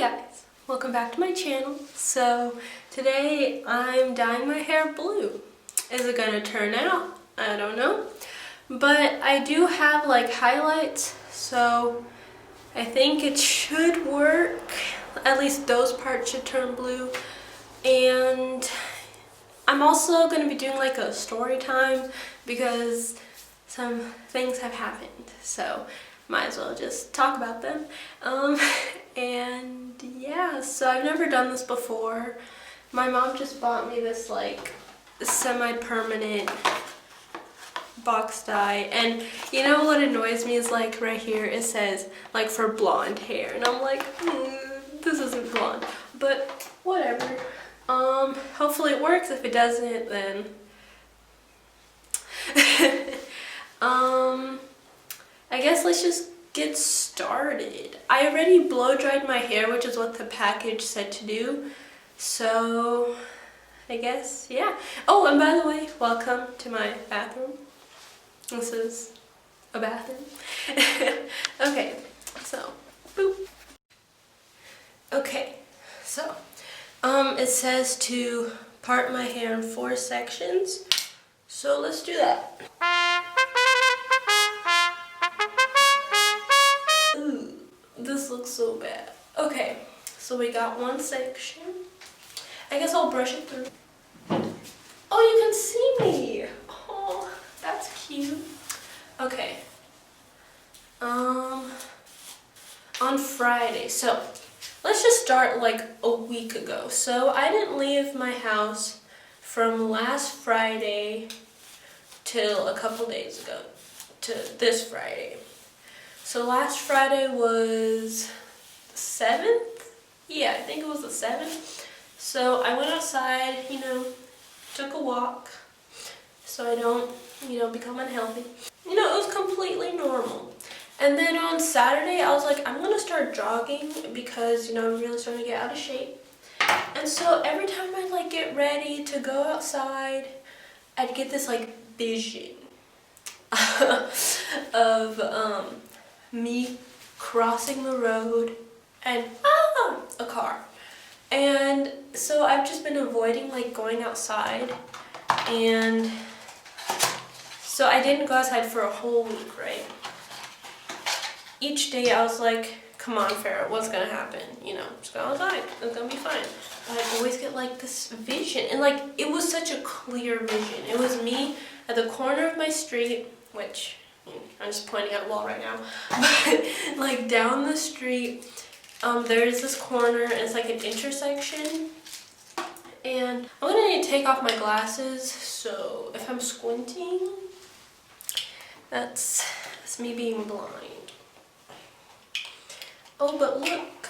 guys, welcome back to my channel. So today I'm dyeing my hair blue. Is it gonna turn out? I don't know. But I do have like highlights, so I think it should work. At least those parts should turn blue. And I'm also gonna be doing like a story time because some things have happened. So might as well just talk about them. And yeah, so I've never done this before. My mom just bought me this like semi-permanent box dye, and you know what annoys me is like right here it says like for blonde hair, and I'm like, this isn't blonde, but whatever. Hopefully it works. If it doesn't, then I guess let's just get started. I already blow dried my hair, which is what the package said to do. So I guess, yeah. Oh, and by the way, welcome to my bathroom. This is a bathroom. Okay, so, boop. Okay, so, it says to part my hair in 4 sections. So let's do that. Ooh, this looks so bad. Okay, so we got 1 section. I guess I'll brush it through. Oh, you can see me. Oh, that's cute. Okay. On Friday. So let's just start like a week ago. So I didn't leave my house from last Friday till a couple days ago to this Friday. So last Friday was the 7th? Yeah, I think it was the 7th. So I went outside, took a walk so I don't, become unhealthy. It was completely normal. And then on Saturday, I was like, I'm gonna start jogging because, I'm really starting to get out of shape. And so every time I'd like get ready to go outside, I'd get this like vision of me crossing the road and a car. And so I've just been avoiding like going outside, and so I didn't go outside for a whole week, right? Each day I was like, come on Farrah, what's gonna happen? Just go outside, it's gonna be fine. But I always get like this vision, and like it was such a clear vision. It was me at the corner of my street, which I'm just pointing at a wall right now, but like down the street, there's this corner, and it's like an intersection, and I'm gonna need to take off my glasses, so if I'm squinting, that's me being blind. Oh, but look.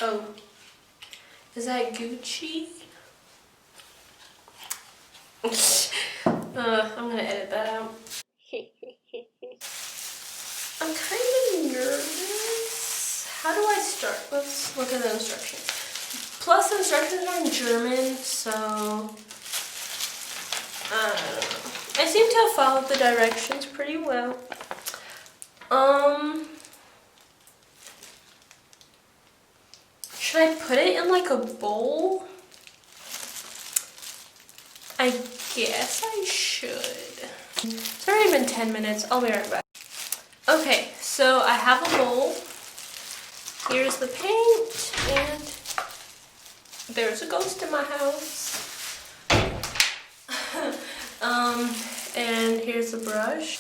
Oh, is that Gucci? I'm gonna edit that out. I'm kind of nervous. How do I start? Let's look at the instructions. Plus, the instructions are in German, so I don't know. I seem to have followed the directions pretty well. Should I put it in like a bowl? I guess I should. It's already been 10 minutes. I'll be right back. Okay, so I have a bowl. Here's the paint, and there's a ghost in my house. And here's the brush.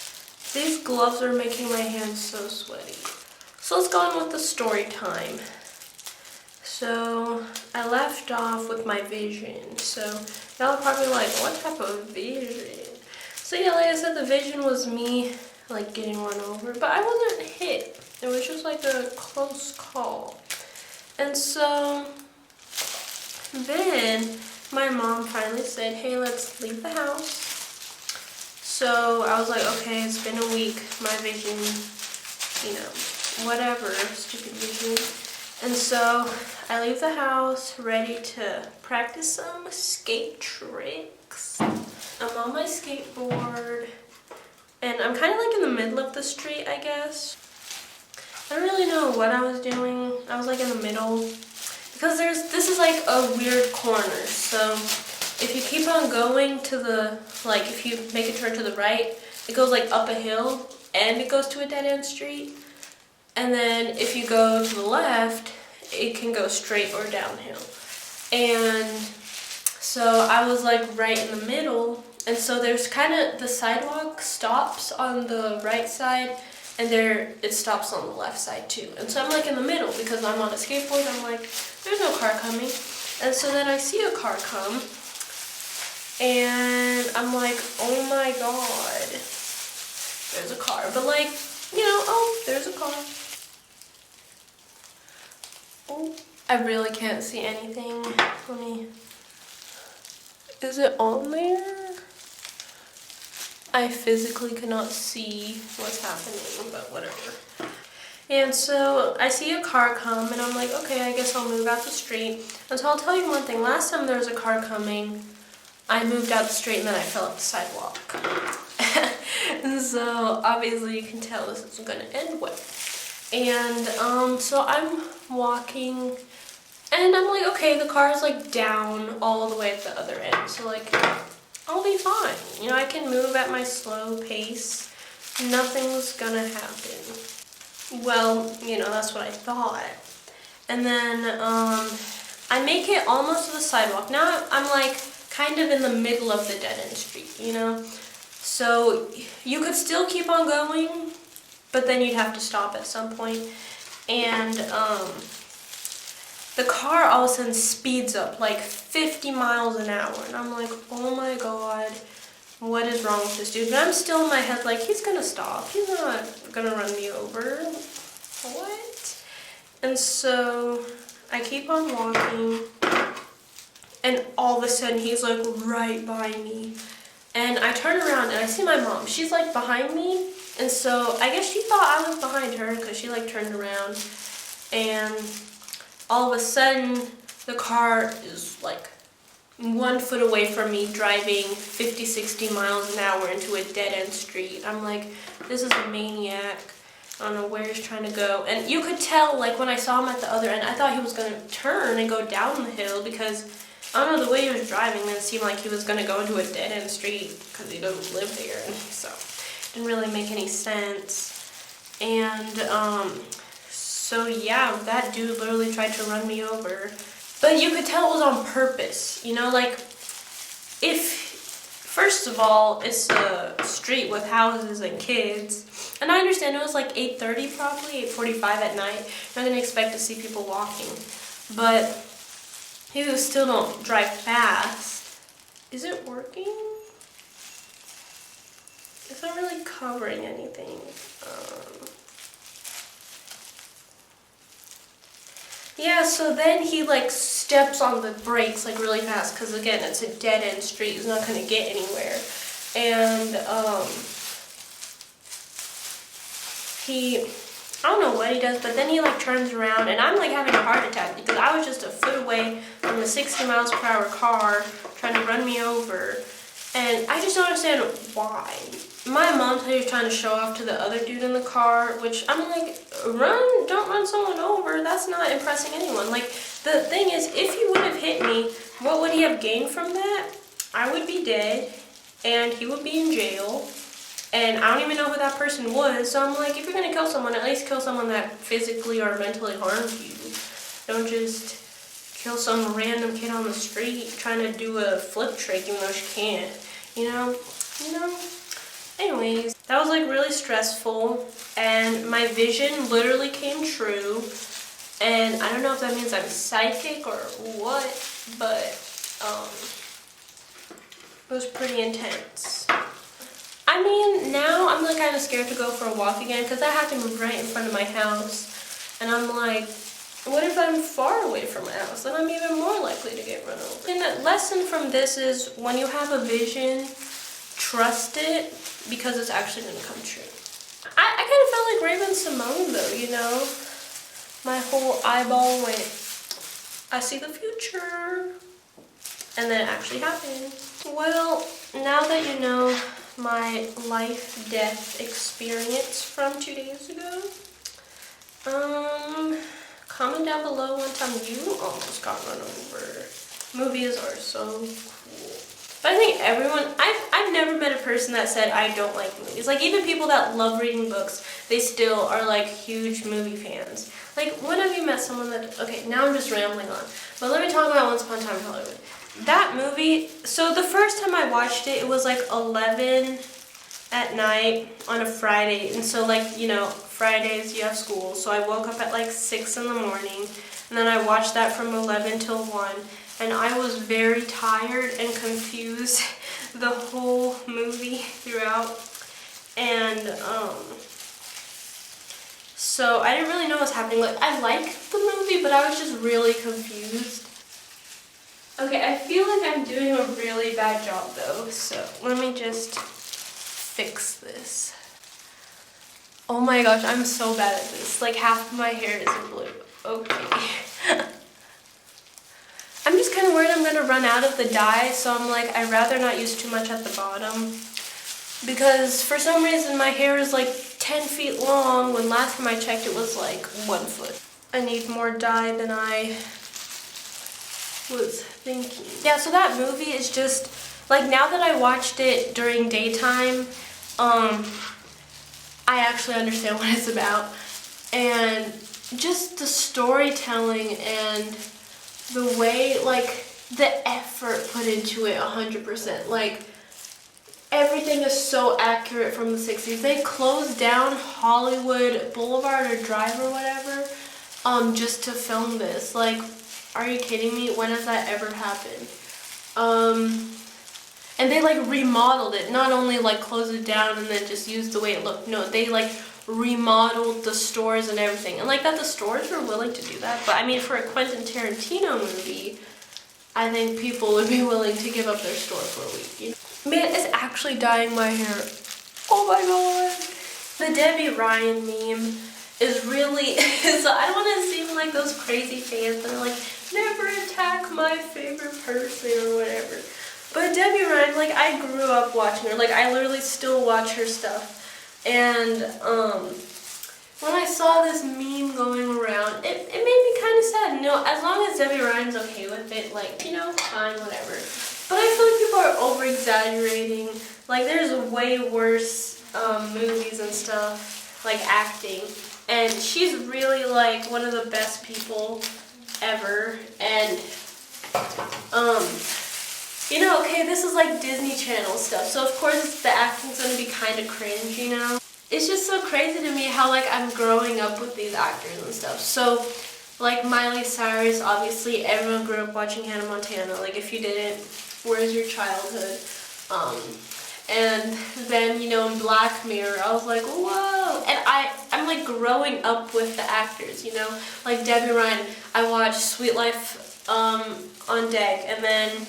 These gloves are making my hands so sweaty. So let's go on with the story time. So I left off with my vision. So y'all are probably like, what type of vision? So yeah, like I said, the vision was me like getting run over, but I wasn't hit. It was just like a close call. And so then my mom finally said, hey, let's leave the house. So I was like, okay, it's been a week, my vision, whatever, stupid vision. And so I leave the house ready to practice some skate tricks. I'm on my skateboard, and I'm kind of like in the middle of the street, I guess. I don't really know what I was doing. I was like in the middle. Because this is like a weird corner. So if you keep on going to the, like if you make a turn to the right, it goes like up a hill and it goes to a dead end street. And then if you go to the left, it can go straight or downhill. And so I was like right in the middle. And so there's kind of, the sidewalk stops on the right side and it stops on the left side too. And so I'm like in the middle because I'm on a skateboard. I'm like, there's no car coming. And so then I see a car come and I'm like, oh my God, there's a car. But like, oh, there's a car. Oh, I really can't see anything. Let me, is it on there? I physically cannot see what's happening, but whatever. And so I see a car come and I'm like, okay, I guess I'll move out the street. And so I'll tell you one thing, last time there was a car coming, I moved out the street and then I fell off the sidewalk. And so obviously you can tell this isn't gonna end well. And so I'm walking and I'm like, okay, the car is like down all the way at the other end. So like, I'll be fine. I can move at my slow pace. Nothing's gonna happen. Well, that's what I thought. And then I make it almost to the sidewalk. Now I'm like kind of in the middle of the dead end street, So you could still keep on going, but then you'd have to stop at some point. And the car all of a sudden speeds up like 50 miles an hour. And I'm like, oh my God, what is wrong with this dude? But I'm still in my head like, he's gonna stop. He's not gonna run me over. What? And so I keep on walking and all of a sudden he's like right by me. And I turn around and I see my mom. She's like behind me. And so I guess she thought I was behind her because she like turned around. And all of a sudden the car is like 1 foot away from me driving 50, 60 miles an hour into a dead end street. I'm like, this is a maniac. I don't know where he's trying to go. And you could tell, like when I saw him at the other end, I thought he was going to turn and go down the hill because, I don't know, the way he was driving, it seemed like he was going to go into a dead end street because he doesn't live there. And so it didn't really make any sense. And so yeah, that dude literally tried to run me over. But you could tell it was on purpose, like first of all, it's a street with houses and kids. And I understand it was like 8:30 probably, 8:45 at night. You're not gonna expect to see people walking. But you still don't drive fast. Is it working? It's not really covering anything. Yeah, so then he like steps on the brakes like really fast because again, it's a dead end street. He's not going to get anywhere. And I don't know what he does, but then he like turns around and I'm like having a heart attack because I was just a foot away from a 60 miles per hour car trying to run me over. And I just don't understand why. My mom said he was trying to show off to the other dude in the car, which I'm like, don't run someone over. That's not impressing anyone. Like, the thing is, if he would have hit me, what would he have gained from that? I would be dead, and he would be in jail, and I don't even know who that person was. So I'm like, if you're going to kill someone, at least kill someone that physically or mentally harms you. Don't just kill some random kid on the street trying to do a flip trick even though she can't. Anyways, that was like really stressful and my vision literally came true. And I don't know if that means I'm psychic or what, but it was pretty intense. I mean, now I'm like kind of scared to go for a walk again because I happened right in front of my house. And I'm like, what if I'm far away from my house? Then I'm even more likely to get run over. And the lesson from this is when you have a vision, trust it because it's actually going to come true. I kind of felt like Raven-Symoné though, My whole eyeball went, I see the future. And then it actually happened. Well, now that you know my life-death experience from 2 days ago, Comment down below one time you almost got run over. Movies are so cool. But I think everyone, I've never met a person that said I don't like movies. Like even people that love reading books, they still are like huge movie fans. Like when have you met someone that, okay, now I'm just rambling on. But let me talk about Once Upon a Time in Hollywood. That movie, so the first time I watched it, it was like 11 at night on a Friday. And so like, you know, Fridays you have school. So I woke up at like 6 in the morning. And then I watched that from 11 till 1. And I was very tired and confused the whole movie throughout. And so I didn't really know what was happening. Like I liked the movie, but I was just really confused. Okay, I feel like I'm doing a really bad job though. So let me just fix this. Oh my gosh, I'm so bad at this. Like half of my hair is in blue. Okay. I'm just kind of worried I'm going to run out of the dye, so I'm like, I'd rather not use too much at the bottom. Because for some reason my hair is like 10 feet long, when last time I checked it was like 1 foot. I need more dye than I was thinking. Yeah, so that movie is just, like now that I watched it during daytime, I actually understand what it's about. And just the storytelling and the way, like, the effort put into it 100%. Like, everything is so accurate from the 60s. They closed down Hollywood Boulevard or Drive or whatever, just to film this. Like, are you kidding me? When has that ever happened? And they like remodeled it, not only like closed it down and then just used the way it looked. No, they like remodeled the stores and everything. And like that the stores were willing to do that. But I mean, for a Quentin Tarantino movie, I think people would be willing to give up their store for a week. You know? Man, it's actually dyeing my hair. Oh my god. The Debbie Ryan meme is really, so I don't want to seem like those crazy fans that are like, never attack my favorite person or whatever. But Debbie Ryan, like, I grew up watching her. Like, I literally still watch her stuff. And when I saw this meme going around, it made me kind of sad. No, as long as Debbie Ryan's okay with it, like, you know, fine, whatever. But I feel like people are over-exaggerating. Like, there's way worse movies and stuff, like acting. And she's really, like, one of the best people ever. And, you know, okay, this is like Disney Channel stuff, so of course the acting's gonna be kind of cringe, you know? It's just so crazy to me how, like, I'm growing up with these actors and stuff. So, like, Miley Cyrus, obviously, everyone grew up watching Hannah Montana. Like, if you didn't, where's your childhood? And then, you know, in Black Mirror, I was like, whoa! And I'm like growing up with the actors, you know? Like Debbie Ryan, I watched Sweet Life on Deck, and then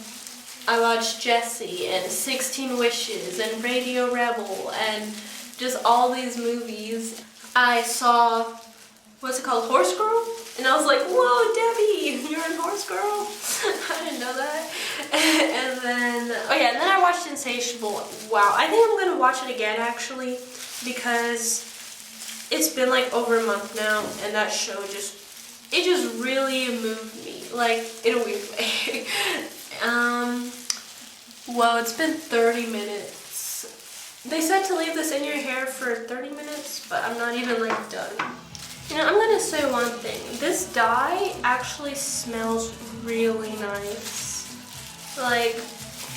I watched Jessie and 16 Wishes and Radio Rebel and just all these movies. I saw, what's it called, Horse Girl? And I was like, whoa, Debbie, you're in Horse Girl? I didn't know that. And then, oh yeah, and then I watched Insatiable. Wow, I think I'm gonna watch it again actually, because it's been like over a month now, and that show just really moved me, like, in a weird way. Well, it's been 30 minutes. They said to leave this in your hair for 30 minutes, but I'm not even like done. You know, I'm gonna say one thing. This dye actually smells really nice. Like,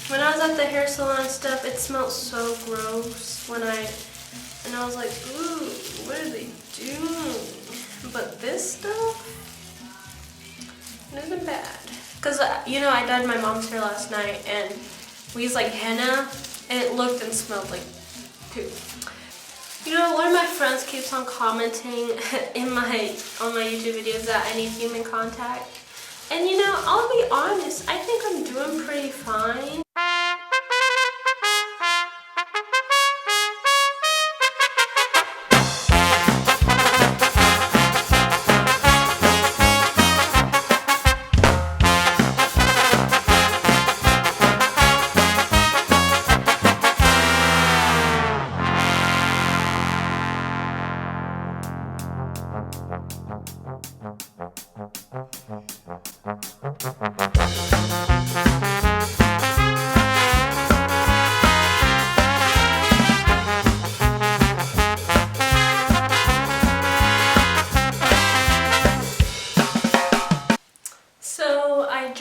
when I was at the hair salon and stuff, it smelled so gross and I was like, ooh, what are they doing? But this stuff, it isn't bad. Cause, you know, I dyed my mom's hair last night and we used like henna and it looked and smelled like poop. You know, one of my friends keeps on commenting on my YouTube videos that I need human contact. And you know, I'll be honest, I think I'm doing pretty fine.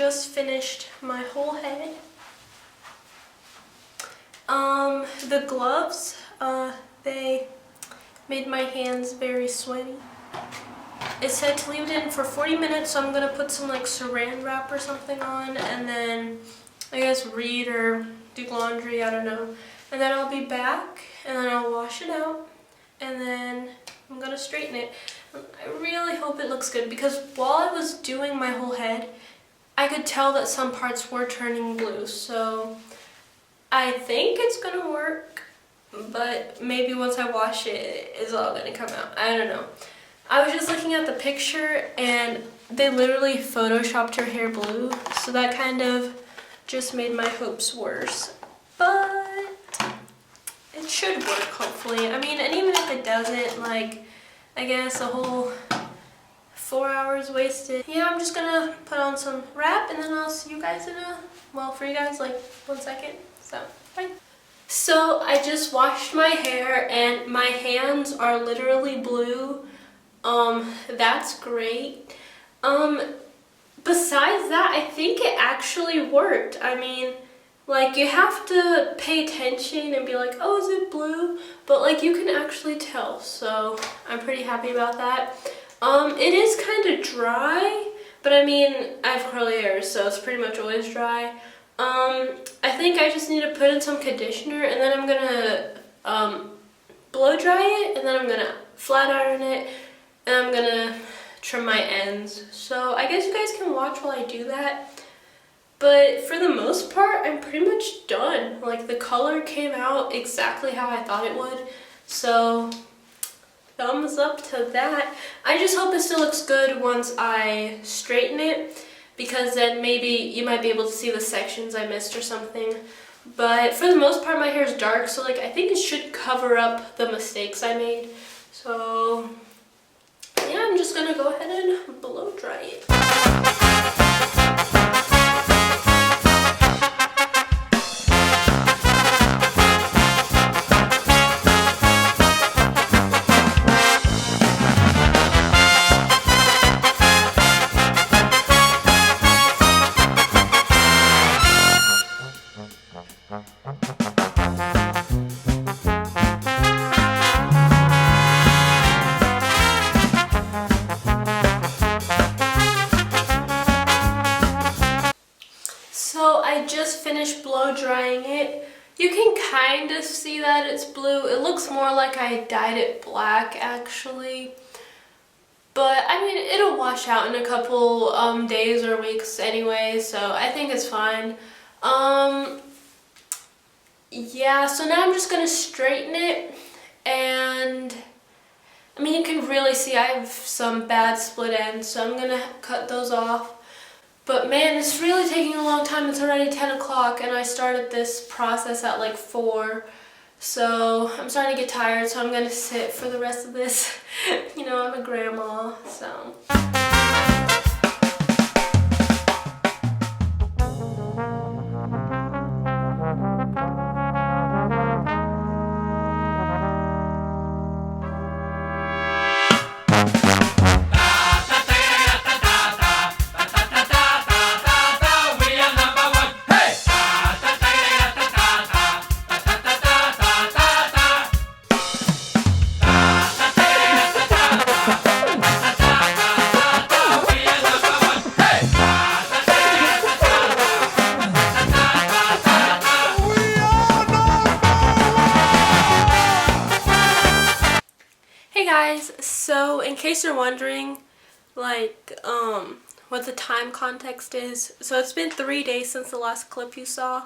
just finished my whole head. The gloves, they made my hands very sweaty. It said to leave it in for 40 minutes, so I'm gonna put some like saran wrap or something on, and then I guess read or do laundry, I don't know. And then I'll be back, and then I'll wash it out, and then I'm gonna straighten it. I really hope it looks good, because while I was doing my whole head, I could tell that some parts were turning blue, so I think it's gonna work, but maybe once I wash it, it's all gonna come out. I don't know. I was just looking at the picture, and they literally photoshopped her hair blue, so that kind of just made my hopes worse. But it should work, hopefully. I mean, and even if it doesn't, like, I guess a whole 4 hours wasted. Yeah, I'm just gonna put on some wrap, and then I'll see you guys in well, for you guys, like 1 second. So, bye. So, I just washed my hair, and my hands are literally blue. That's great. Besides that, I think it actually worked. I mean, like, you have to pay attention and be like, oh, is it blue? But, like, you can actually tell, so I'm pretty happy about that. It is kind of dry, but I mean, I have curly hair, so it's pretty much always dry. I think I just need to put in some conditioner, and then I'm gonna, blow dry it, and then I'm gonna flat iron it, and I'm gonna trim my ends. So I guess you guys can watch while I do that. But for the most part, I'm pretty much done. Like, the color came out exactly how I thought it would. So thumbs up to that. I just hope it still looks good once I straighten it, because then maybe you might be able to see the sections I missed or something. But for the most part, my hair is dark, so like I think it should cover up the mistakes I made. So yeah, I'm just gonna go ahead and blow dry it. So I just finished blow drying it. You can kind of see that it's blue. It looks more like I dyed it black actually. But I mean, it'll wash out in a couple days or weeks anyway, so I think it's fine. Yeah, so now I'm just gonna straighten it, and I mean, you can really see I have some bad split ends, so I'm gonna cut those off. But man, it's really taking a long time. It's already 10 o'clock, and I started this process at like 4. So I'm starting to get tired, so I'm gonna sit for the rest of this. You know, I'm a grandma, so. Guys, so in case you're wondering, like, what the time context is, so it's been 3 days since the last clip you saw.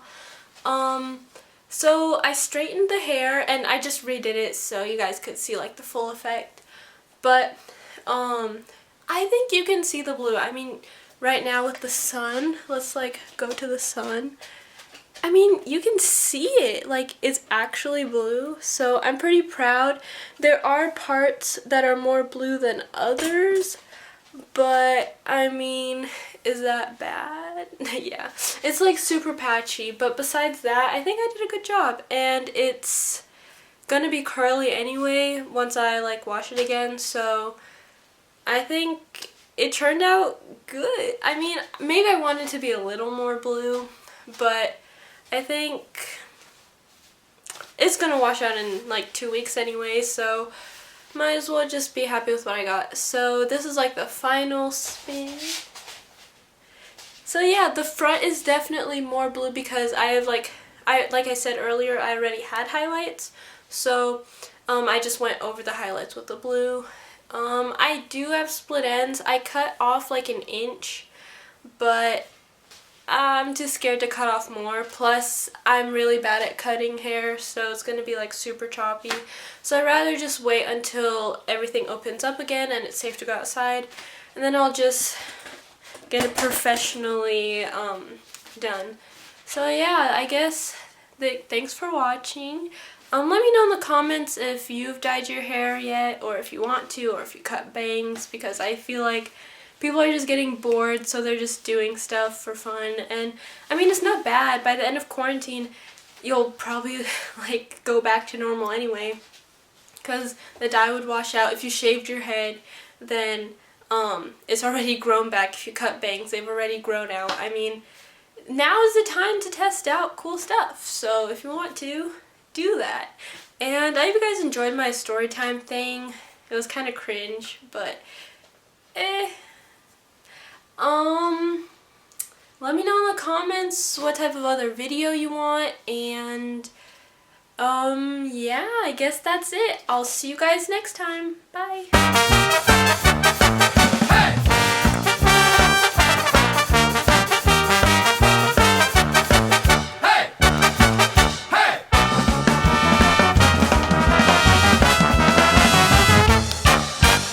So I straightened the hair, and I just redid it so you guys could see, like, the full effect. But, I think you can see the blue. I mean, right now with the sun, let's, like, go to the sun. I mean, you can see it, like, it's actually blue, so I'm pretty proud. There are parts that are more blue than others, but, I mean, is that bad? Yeah, it's, like, super patchy, but besides that, I think I did a good job, and it's gonna be curly anyway once I, like, wash it again, so I think it turned out good. I mean, maybe I wanted to be a little more blue, but I think it's gonna wash out in like 2 weeks anyway, so might as well just be happy with what I got. So this is like the final spin. So yeah, the front is definitely more blue because I have like I said earlier, I already had highlights. So I just went over the highlights with the blue. I do have split ends. I cut off like 1 inch, but I'm too scared to cut off more. Plus, I'm really bad at cutting hair, so it's going to be like super choppy. So I'd rather just wait until everything opens up again and it's safe to go outside. And then I'll just get it professionally done. So yeah, I guess thanks for watching. Let me know in the comments if you've dyed your hair yet, or if you want to, or if you cut bangs, because I feel like people are just getting bored, so they're just doing stuff for fun. And I mean, it's not bad. By the end of quarantine, you'll probably like go back to normal anyway, because the dye would wash out. If you shaved your head, then it's already grown back. If you cut bangs, they've already grown out. I mean, now is the time to test out cool stuff. So if you want to, do that. And I hope you guys enjoyed my story time thing. It was kind of cringe, but let me know in the comments what type of other video you want, and yeah, I guess that's it. I'll see you guys next time. Bye.